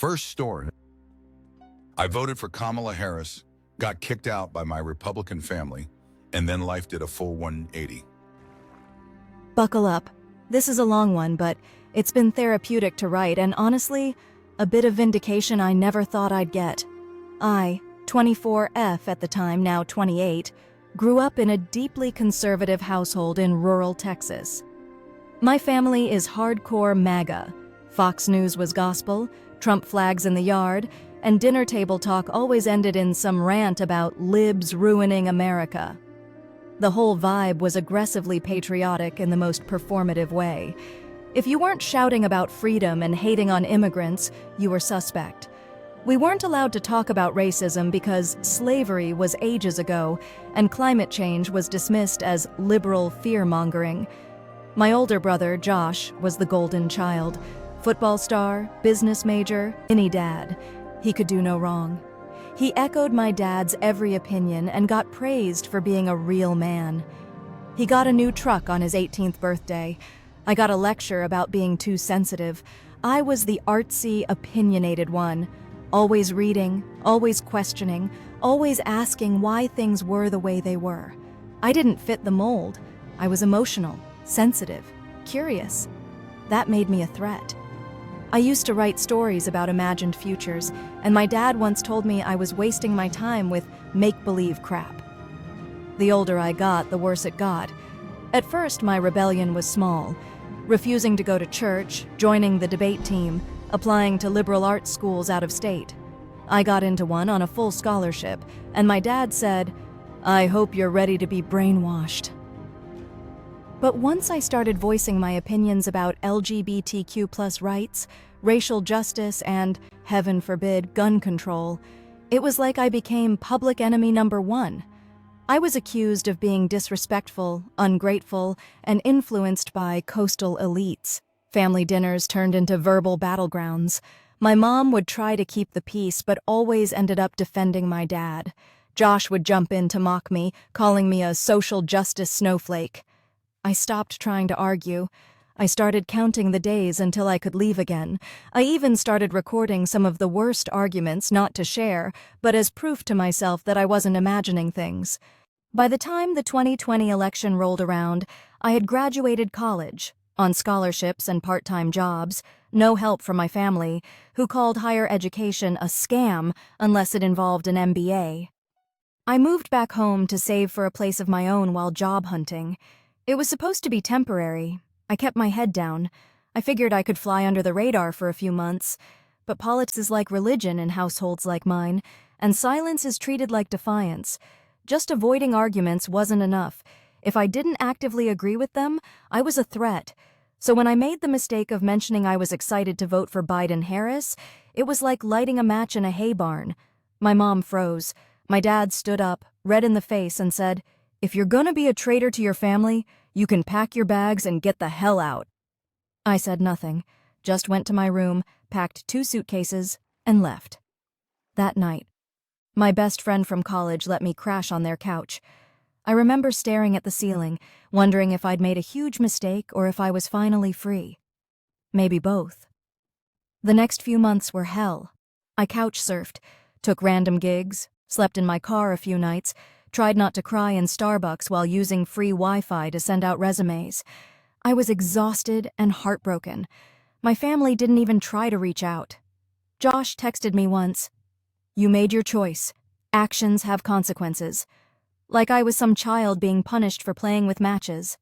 First story. I voted for Kamala Harris, got kicked out by my Republican family, and then life did a full 180. Buckle up. This is a long one, but it's been therapeutic to write, and honestly, a bit of vindication I never thought I'd get. I, 24F at the time, now 28, grew up in a deeply conservative household in rural Texas. My family is hardcore MAGA. Fox News was gospel, Trump flags in the yard, and dinner table talk always ended in some rant about libs ruining America. The whole vibe was aggressively patriotic in the most performative way. If you weren't shouting about freedom and hating on immigrants, you were suspect. We weren't allowed to talk about racism because slavery was ages ago, and climate change was dismissed as liberal fear-mongering. My older brother, Josh, was the golden child. Football star, business major, any dad. He could do no wrong. He echoed my dad's every opinion and got praised for being a real man. He got a new truck on his 18th birthday. I got a lecture about being too sensitive. I was the artsy, opinionated one. Always reading, always questioning, always asking why things were the way they were. I didn't fit the mold. I was emotional, sensitive, curious. That made me a threat. I used to write stories about imagined futures, and my dad once told me I was wasting my time with make-believe crap. The older I got, the worse it got. At first, my rebellion was small, refusing to go to church, joining the debate team, applying to liberal arts schools out of state. I got into one on a full scholarship, and my dad said, "I hope you're ready to be brainwashed." But once I started voicing my opinions about LGBTQ+ rights, racial justice, and, heaven forbid, gun control, it was like I became public enemy number one. I was accused of being disrespectful, ungrateful, and influenced by coastal elites. Family dinners turned into verbal battlegrounds. My mom would try to keep the peace, but always ended up defending my dad. Josh would jump in to mock me, calling me a social justice snowflake. I stopped trying to argue. I started counting the days until I could leave again. I even started recording some of the worst arguments, not to share, but as proof to myself that I wasn't imagining things. By the time the 2020 election rolled around, I had graduated college, on scholarships and part-time jobs, no help from my family, who called higher education a scam unless it involved an MBA. I moved back home to save for a place of my own while job hunting. It was supposed to be temporary. I kept my head down. I figured I could fly under the radar for a few months. But politics is like religion in households like mine, and silence is treated like defiance. Just avoiding arguments wasn't enough. If I didn't actively agree with them, I was a threat. So when I made the mistake of mentioning I was excited to vote for Biden-Harris, it was like lighting a match in a hay barn. My mom froze. My dad stood up, red in the face, and said, "If you're gonna be a traitor to your family, you can pack your bags and get the hell out." I said nothing, just went to my room, packed 2 suitcases, and left. That night, my best friend from college let me crash on their couch. I remember staring at the ceiling, wondering if I'd made a huge mistake or if I was finally free. Maybe both. The next few months were hell. I couch surfed, took random gigs, slept in my car a few nights, tried not to cry in Starbucks while using free Wi-Fi to send out resumes. I was exhausted and heartbroken. My family didn't even try to reach out. Josh texted me once, "You made your choice. Actions have consequences." Like I was some child being punished for playing with matches.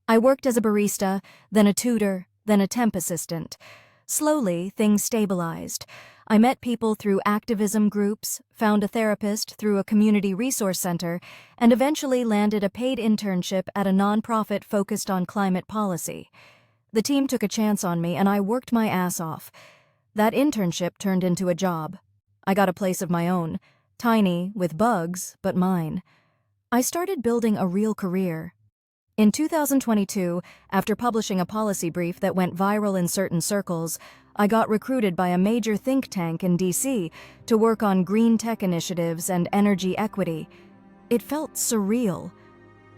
I worked as a barista, then a tutor, then a temp assistant. Slowly, things stabilized. I met people through activism groups, found a therapist through a community resource center, and eventually landed a paid internship at a nonprofit focused on climate policy. The team took a chance on me, and I worked my ass off. That internship turned into a job. I got a place of my own, tiny, with bugs, but mine. I started building a real career. In 2022, after publishing a policy brief that went viral in certain circles, I got recruited by a major think tank in DC to work on green tech initiatives and energy equity. It felt surreal.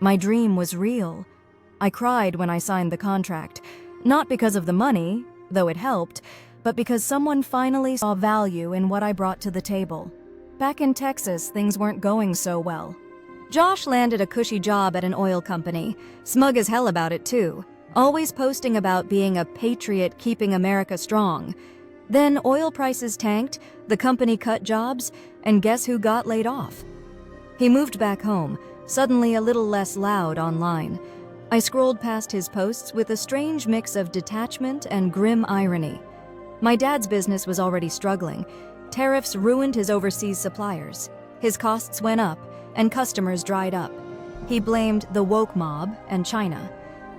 My dream was real. I cried when I signed the contract, not because of the money, though it helped, but because someone finally saw value in what I brought to the table. Back in Texas, things weren't going so well. Josh landed a cushy job at an oil company, smug as hell about it too, always posting about being a patriot keeping America strong. Then oil prices tanked, the company cut jobs, and guess who got laid off? He moved back home, suddenly a little less loud online. I scrolled past his posts with a strange mix of detachment and grim irony. My dad's business was already struggling. Tariffs ruined his overseas suppliers. His costs went up, and customers dried up. He blamed the woke mob and China.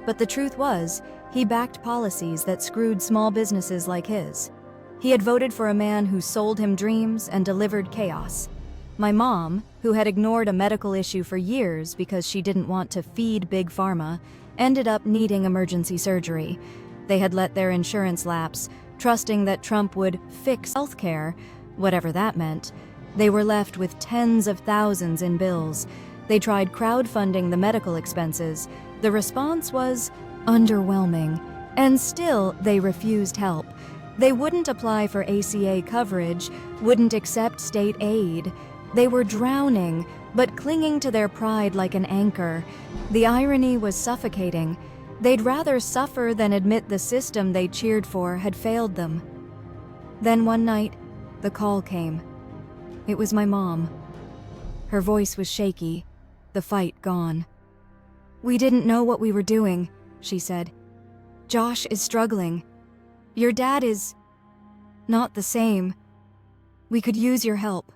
But the truth was, he backed policies that screwed small businesses like his. He had voted for a man who sold him dreams and delivered chaos. My mom, who had ignored a medical issue for years because she didn't want to feed Big Pharma, ended up needing emergency surgery. They had let their insurance lapse, trusting that Trump would fix healthcare, whatever that meant. They were left with tens of thousands in bills. They tried crowdfunding the medical expenses. The response was underwhelming, and still they refused help. They wouldn't apply for ACA coverage, wouldn't accept state aid. They were drowning, but clinging to their pride like an anchor. The irony was suffocating. They'd rather suffer than admit the system they cheered for had failed them. Then one night, the call came. It was my mom. Her voice was shaky, the fight gone. "We didn't know what we were doing," she said. "Josh is struggling. Your dad is not the same. We could use your help."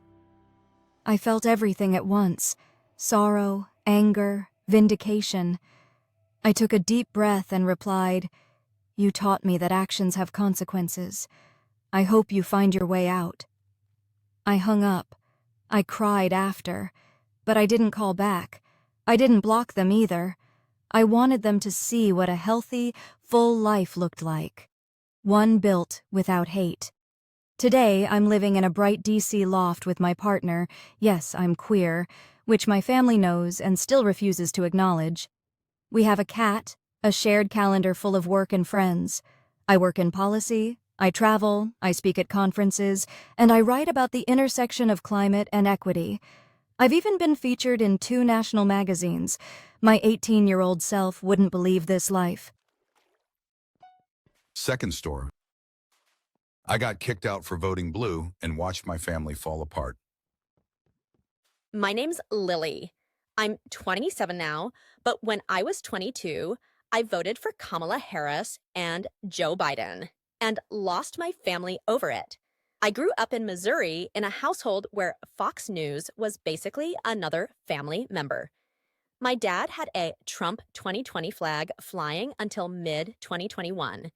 I felt everything at once: sorrow, anger, vindication. I took a deep breath and replied, "You taught me that actions have consequences. I hope you find your way out." I hung up. I cried after, but I didn't call back. I didn't block them either. I wanted them to see what a healthy, full life looked like. One built without hate. Today, I'm living in a bright DC loft with my partner. Yes, I'm queer, which my family knows and still refuses to acknowledge. We have a cat, a shared calendar full of work and friends. I work in policy, I travel, I speak at conferences, and I write about the intersection of climate and equity. I've even been featured in 2 national magazines. My 18-year-old self wouldn't believe this life. Second story. I got kicked out for voting blue and watched my family fall apart. My name's Lily. I'm 27 now, but when I was 22, I voted for Kamala Harris and Joe Biden and lost my family over it. I grew up in Missouri in a household where Fox News was basically another family member. My dad had a Trump 2020 flag flying until mid-2021.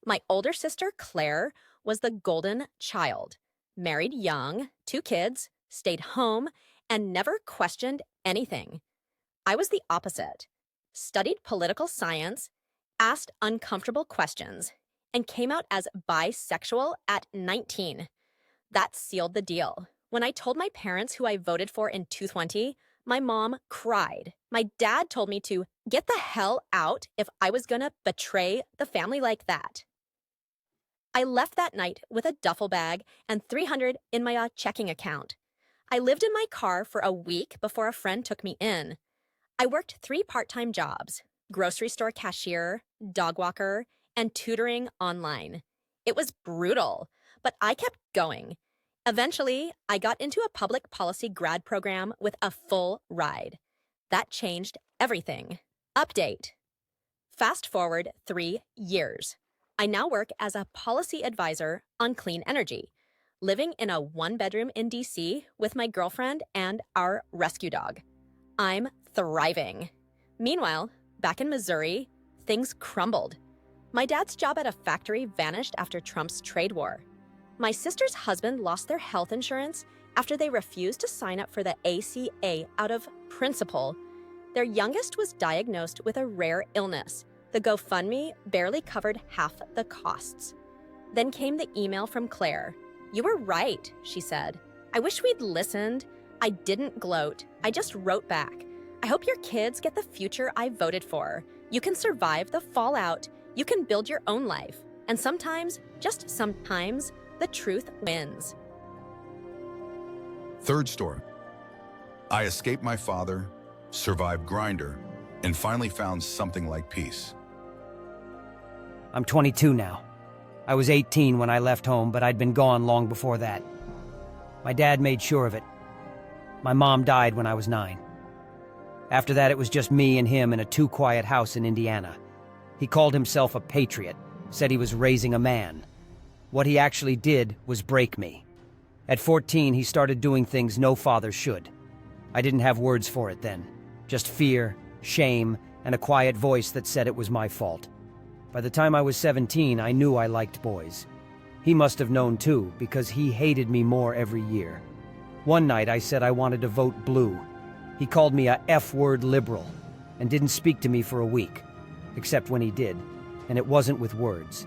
My older sister, Claire, was the golden child, married young, 2 kids, stayed home, and never questioned anything. I was the opposite. Studied political science, asked uncomfortable questions, and came out as bisexual at 19. That sealed the deal. When I told my parents who I voted for in 2020, my mom cried. My dad told me to get the hell out if I was gonna betray the family like that. I left that night with a duffel bag and $300 in my checking account. I lived in my car for a week before a friend took me in. I worked 3 part-time jobs: grocery store cashier, dog walker, and tutoring online. It was brutal, but I kept going. Eventually, I got into a public policy grad program with a full ride. That changed everything. Update. Fast forward 3 years. I now work as a policy advisor on clean energy, living in a 1-bedroom in DC with my girlfriend and our rescue dog. I'm thriving. Meanwhile, back in Missouri, things crumbled. My dad's job at a factory vanished after Trump's trade war. My sister's husband lost their health insurance after they refused to sign up for the ACA out of principle. Their youngest was diagnosed with a rare illness. The GoFundMe barely covered half the costs. Then came the email from Claire. "You were right," she said. "I wish we'd listened. I didn't gloat. I just wrote back. I hope your kids get the future I voted for. You can survive the fallout. You can build your own life. And sometimes, just sometimes, the truth wins. Third story. I escaped my father, survived Grindr, and finally found something like peace. I'm 22 now. I was 18 when I left home, but I'd been gone long before that. My dad made sure of it. My mom died when I was 9. After that, it was just me and him in a too-quiet house in Indiana. He called himself a patriot, said he was raising a man. What he actually did was break me. At 14, he started doing things no father should. I didn't have words for it then. Just fear, shame, and a quiet voice that said it was my fault. By the time I was 17, I knew I liked boys. He must have known too, because he hated me more every year. One night I said I wanted to vote blue. He called me a F-word liberal, and didn't speak to me for a week, except when he did, and it wasn't with words.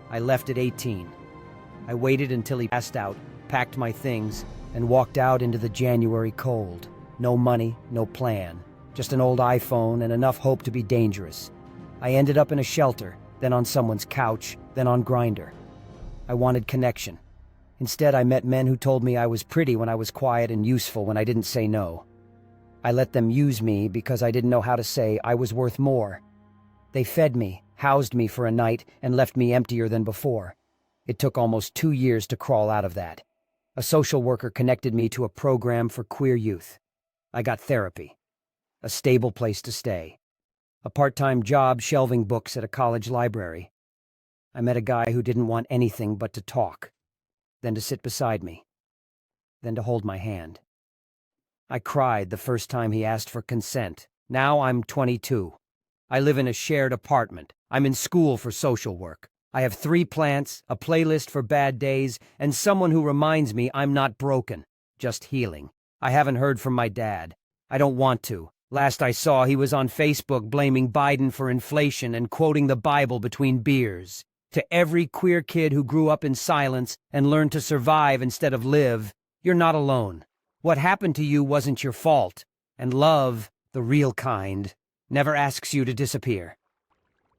I left at 18. I waited until he passed out, packed my things, and walked out into the January cold. No money, no plan, just an old iPhone and enough hope to be dangerous. I ended up in a shelter, then on someone's couch, then on Grindr. I wanted connection. Instead, I met men who told me I was pretty when I was quiet and useful when I didn't say no. I let them use me because I didn't know how to say I was worth more. They fed me, housed me for a night, and left me emptier than before. It took almost 2 years to crawl out of that. A social worker connected me to a program for queer youth. I got therapy, a stable place to stay, a part-time job shelving books at a college library. I met a guy who didn't want anything but to talk, then to sit beside me, then to hold my hand. I cried the first time he asked for consent. Now I'm 22. I live in a shared apartment. I'm in school for social work. I have 3 plants, a playlist for bad days, and someone who reminds me I'm not broken, just healing. I haven't heard from my dad. I don't want to. Last I saw, he was on Facebook blaming Biden for inflation and quoting the Bible between beers. To every queer kid who grew up in silence and learned to survive instead of live, you're not alone. What happened to you wasn't your fault. And love, the real kind, never asks you to disappear.